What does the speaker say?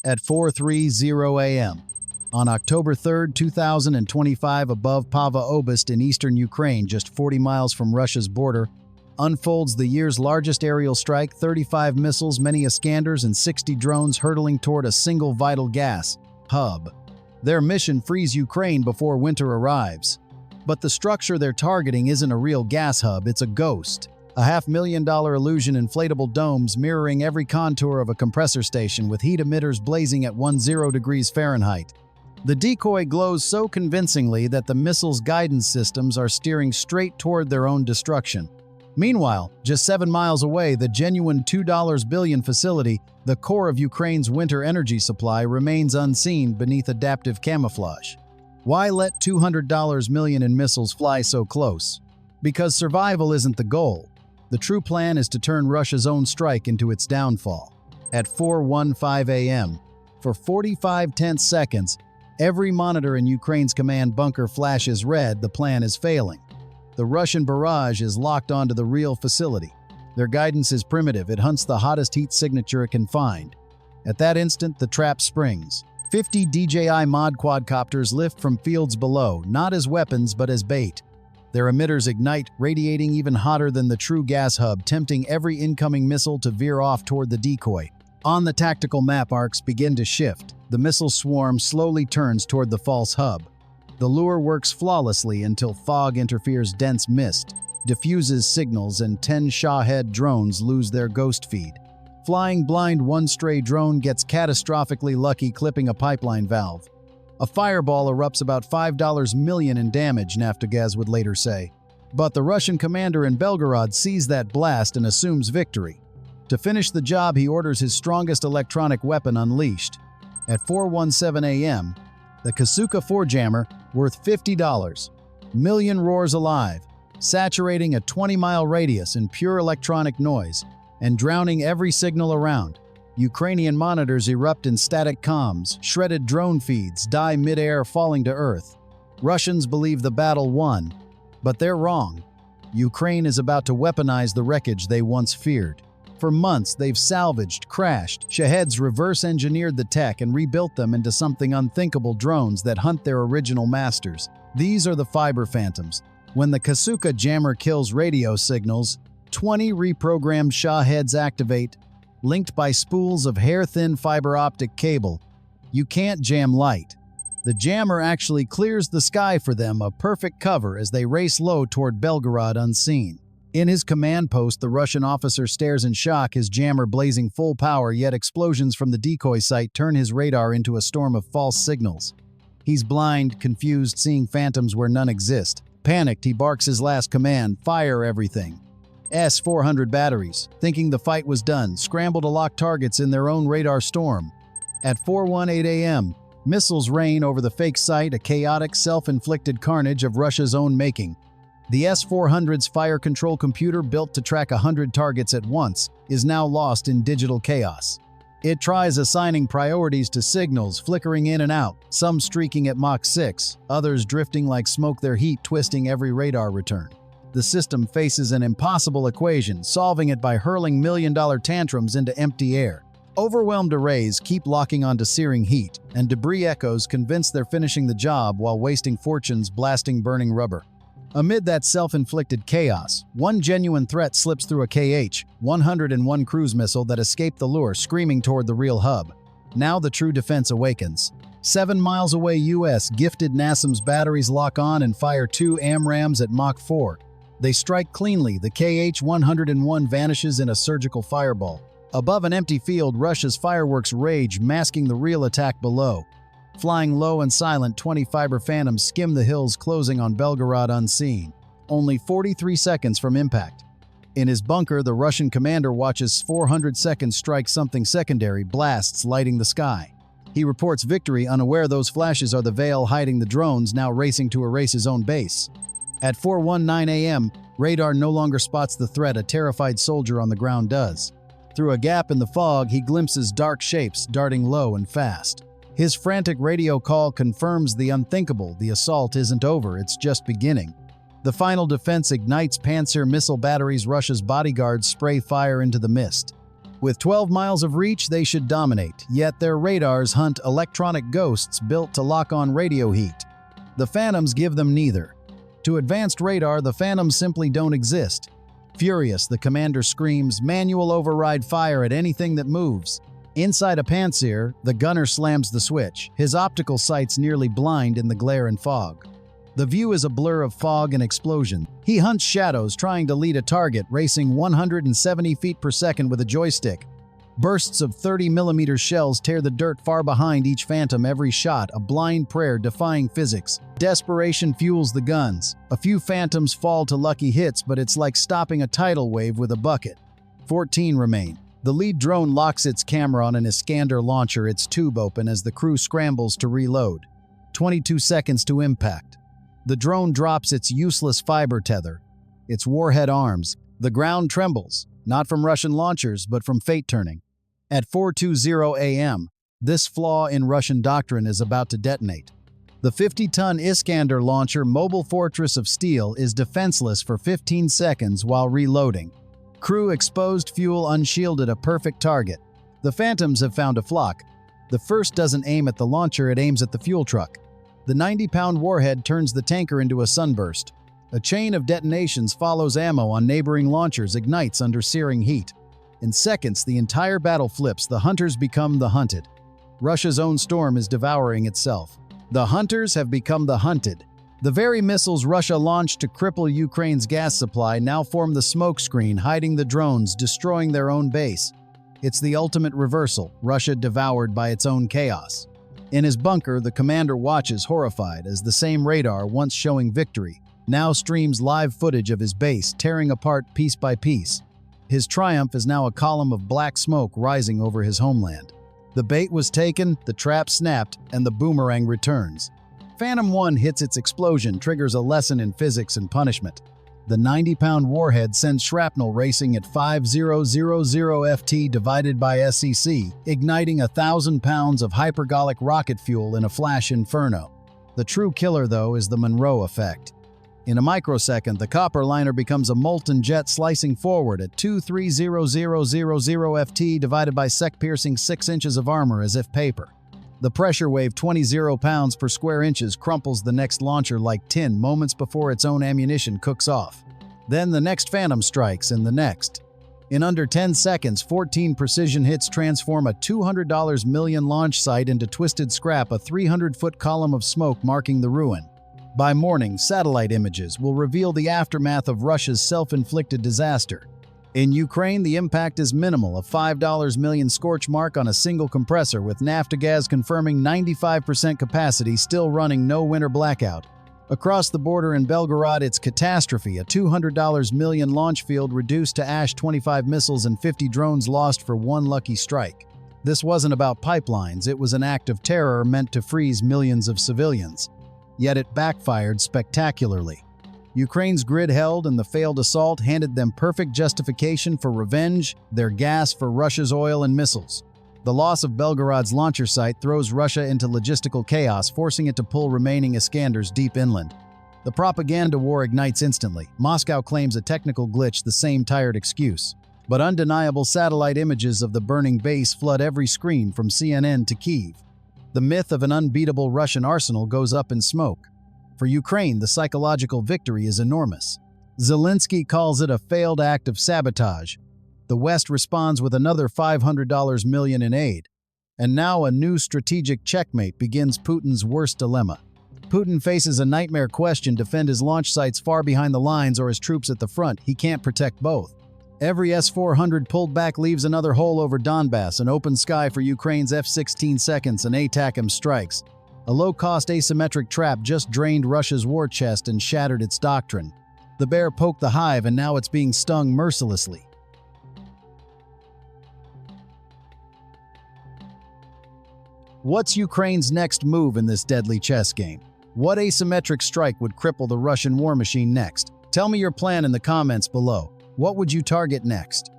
at 4:30 a.m. On October 3, 2025, above Pava Oblast in eastern Ukraine, just 40 miles from Russia's border, unfolds the year's largest aerial strike, 35 missiles, many Iskanders, and 60 drones hurtling toward a single vital gas hub. Their mission frees Ukraine before winter arrives. But the structure they're targeting isn't a real gas hub, it's a ghost. A $500,000 illusion, inflatable domes mirroring every contour of a compressor station with heat emitters blazing at 10 degrees Fahrenheit. The decoy glows so convincingly that the missile's guidance systems are steering straight toward their own destruction. Meanwhile, just 7 miles away, the genuine $2 billion facility, the core of Ukraine's winter energy supply, remains unseen beneath adaptive camouflage. Why let $200 million in missiles fly so close? Because survival isn't the goal. The true plan is to turn Russia's own strike into its downfall. At 4:15 a.m., for 45 tense seconds, every monitor in Ukraine's command bunker flashes red. The plan is failing. The Russian barrage is locked onto the real facility. Their guidance is primitive. It hunts the hottest heat signature it can find. At that instant, the trap springs. 50 DJI mod quadcopters lift from fields below, not as weapons but as bait. Their emitters ignite, radiating even hotter than the true gas hub, tempting every incoming missile to veer off toward the decoy. On the tactical map, arcs begin to shift. The missile swarm slowly turns toward the false hub. The lure works flawlessly until fog interferes dense mist, diffuses signals, and 10 Shahed drones lose their ghost feed. Flying blind, one stray drone gets catastrophically lucky, clipping a pipeline valve. A fireball erupts about $5 million in damage, Naftogaz would later say. But the Russian commander in Belgorod sees that blast and assumes victory. To finish the job, he orders his strongest electronic weapon unleashed. At 4:17 a.m., the Kasuka 4-jammer, worth $50 million, roars alive, saturating a 20-mile radius in pure electronic noise and drowning every signal around. Ukrainian monitors erupt in static comms, shredded drone feeds die mid-air, falling to earth. Russians believe the battle won, but they're wrong. Ukraine is about to weaponize the wreckage they once feared. For months, they've salvaged, crashed, Shaheds reverse-engineered the tech and rebuilt them into something unthinkable: drones that hunt their original masters. These are the fiber phantoms. When the Kasuka jammer kills radio signals, 20 reprogrammed Shaheds activate, linked by spools of hair-thin fiber optic cable. You can't jam light. The jammer actually clears the sky for them, a perfect cover as they race low toward Belgorod unseen. In his command post, the Russian officer stares in shock, his jammer blazing full power, yet explosions from the decoy site turn his radar into a storm of false signals. He's blind, confused, seeing phantoms where none exist. Panicked, he barks his last command: fire everything. S-400 batteries, thinking the fight was done, scramble to lock targets in their own radar storm. At 4:18 a.m., missiles rain over the fake site, a chaotic, self-inflicted carnage of Russia's own making. The S-400's fire control computer, built to track 100 targets at once, is now lost in digital chaos. It tries assigning priorities to signals, flickering in and out, some streaking at Mach 6, others drifting like smoke, their heat twisting every radar return. The system faces an impossible equation, solving it by hurling million-dollar tantrums into empty air. Overwhelmed arrays keep locking onto searing heat, and debris echoes convince they're finishing the job while wasting fortunes blasting burning rubber. Amid that self-inflicted chaos, one genuine threat slips through: a Kh-101 cruise missile that escaped the lure, screaming toward the real hub. Now the true defense awakens. 7 miles away, US-gifted NASAMS batteries lock on and fire 2 AMRAAMs at Mach 4. They strike cleanly. The Kh-101 vanishes in a surgical fireball. Above an empty field, Russia's fireworks rage, masking the real attack below. Flying low and silent, 20 fiber phantoms skim the hills, closing on Belgorod unseen. Only 43 seconds from impact. In his bunker, the Russian commander watches 400 seconds strike something secondary, blasts lighting the sky. He reports victory, unaware those flashes are the veil hiding the drones now racing to erase his own base. At 4:19 a.m., radar no longer spots the threat, a terrified soldier on the ground does. Through a gap in the fog, he glimpses dark shapes darting low and fast. His frantic radio call confirms the unthinkable: the assault isn't over, it's just beginning. The final defense ignites Panzer missile batteries. Russia's bodyguards spray fire into the mist. With 12 miles of reach, they should dominate, yet their radars hunt electronic ghosts built to lock on radio heat. The Phantoms give them neither. To advanced radar, the Phantoms simply don't exist. Furious, the commander screams, "Manual override fire at anything that moves." Inside a Pantsir, the gunner slams the switch, his optical sights nearly blind in the glare and fog. The view is a blur of fog and explosion. He hunts shadows, trying to lead a target, racing 170 feet per second with a joystick. Bursts of 30mm shells tear the dirt far behind each Phantom every shot, a blind prayer defying physics. Desperation fuels the guns. A few Phantoms fall to lucky hits, but it's like stopping a tidal wave with a bucket. 14 remain. The lead drone locks its camera on an Iskander launcher, its tube open as the crew scrambles to reload. 22 seconds to impact. The drone drops its useless fiber tether, its warhead arms. The ground trembles, not from Russian launchers, but from fate turning. At 4:20 a.m., this flaw in Russian doctrine is about to detonate. The 50-ton Iskander launcher mobile fortress of steel is defenseless for 15 seconds while reloading. Crew exposed, fuel unshielded, a perfect target. The Phantoms have found a flock. The first doesn't aim at the launcher, it aims at the fuel truck. The 90-pound warhead turns the tanker into a sunburst. A chain of detonations follows ammo on neighboring launchers, ignites under searing heat. In seconds, the entire battle flips. The hunters become the hunted. Russia's own storm is devouring itself. The hunters have become the hunted. The very missiles Russia launched to cripple Ukraine's gas supply now form the smokescreen, hiding the drones, destroying their own base. It's the ultimate reversal, Russia devoured by its own chaos. In his bunker, the commander watches horrified as the same radar, once showing victory, now streams live footage of his base tearing apart piece by piece. His triumph is now a column of black smoke rising over his homeland. The bait was taken, the trap snapped, and the boomerang returns. Phantom 1 hits its explosion, triggers a lesson in physics and punishment. The 90-pound warhead sends shrapnel racing at 5000 ft divided by SEC, igniting 1,000 pounds of hypergolic rocket fuel in a flash inferno. The true killer, though, is the Monroe effect. In a microsecond, the copper liner becomes a molten jet slicing forward at 230,000 ft divided by sec-piercing 6 inches of armor as if paper. The pressure wave, 20 pounds per square inches, crumples the next launcher like tin moments before its own ammunition cooks off. Then the next Phantom strikes, and the next. In under 10 seconds, 14 precision hits transform a $200 million launch site into twisted scrap, a 300-foot column of smoke marking the ruin. By morning, satellite images will reveal the aftermath of Russia's self-inflicted disaster. In Ukraine, the impact is minimal, a $5 million scorch mark on a single compressor, with Naftogaz confirming 95% capacity, still running, no winter blackout. Across the border in Belgorod, it's catastrophe, a $200 million launch field reduced to ash, 25 missiles and 50 drones lost for one lucky strike. This wasn't about pipelines, it was an act of terror meant to freeze millions of civilians. Yet it backfired spectacularly. Ukraine's grid held, and the failed assault handed them perfect justification for revenge, their gas for Russia's oil and missiles. The loss of Belgorod's launcher site throws Russia into logistical chaos, forcing it to pull remaining Iskanders deep inland. The propaganda war ignites instantly. Moscow claims a technical glitch, the same tired excuse. But undeniable satellite images of the burning base flood every screen from CNN to Kyiv. The myth of an unbeatable Russian arsenal goes up in smoke. For Ukraine, the psychological victory is enormous. Zelensky calls it a failed act of sabotage. The West responds with another $500 million in aid. And now a new strategic checkmate begins Putin's worst dilemma. Putin faces a nightmare question: defend his launch sites far behind the lines or his troops at the front. He can't protect both. Every S-400 pulled back leaves another hole over Donbass, an open sky for Ukraine's F-16 seconds, and ATACMS strikes. A low-cost asymmetric trap just drained Russia's war chest and shattered its doctrine. The bear poked the hive, and now it's being stung mercilessly. What's Ukraine's next move in this deadly chess game? What asymmetric strike would cripple the Russian war machine next? Tell me your plan in the comments below. What would you target next?